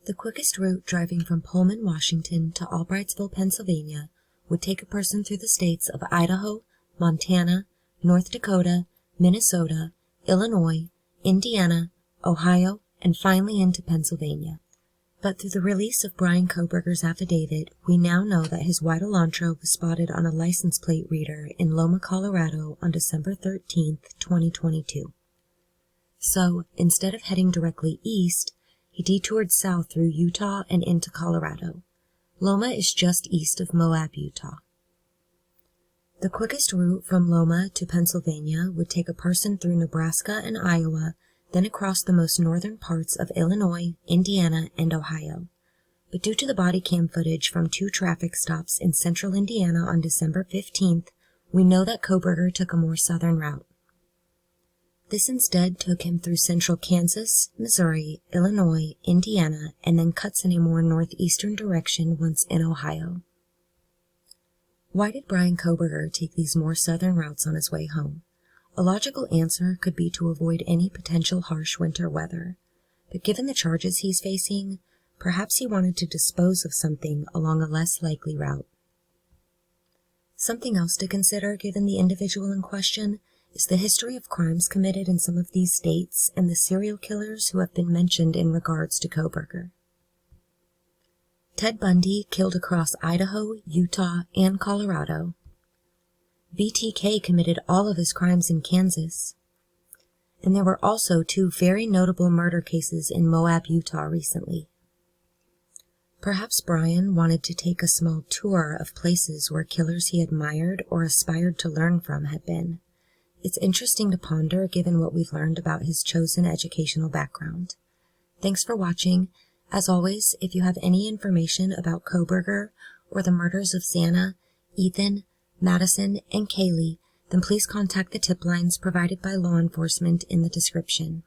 The quickest route driving from Pullman, Washington to Albrightsville, Pennsylvania would take a person through the states of Idaho, Montana, North Dakota, Minnesota, Illinois, Indiana, Ohio, and finally into Pennsylvania. But through the release of Bryan Kohberger's affidavit, we now know that his white Elantra was spotted on a license plate reader in Loma, Colorado on December 13, 2022. So, instead of heading directly east, he detoured south through Utah and into Colorado. Loma is just east of Moab, Utah. The quickest route from Loma to Pennsylvania would take a person through Nebraska and Iowa, then across the most northern parts of Illinois, Indiana, and Ohio. But due to the body cam footage from 2 traffic stops in central Indiana on December 15th, we know that Kohberger took a more southern route. This instead took him through central Kansas, Missouri, Illinois, Indiana, and then cuts in a more northeastern direction once in Ohio. Why did Bryan Kohberger take these more southern routes on his way home? A logical answer could be to avoid any potential harsh winter weather. But given the charges he's facing, perhaps he wanted to dispose of something along a less likely route. Something else to consider given the individual in question is the history of crimes committed in some of these states and the serial killers who have been mentioned in regards to Kohberger. Ted Bundy killed across Idaho, Utah, and Colorado. BTK committed all of his crimes in Kansas. And there were also 2 very notable murder cases in Moab, Utah recently. Perhaps Bryan wanted to take a small tour of places where killers he admired or aspired to learn from had been. It's interesting to ponder given what we've learned about his chosen educational background. Thanks for watching. As always, if you have any information about Kohberger or the murders of Xana, Ethan, Madison, and Kaylee, then please contact the tip lines provided by law enforcement in the description.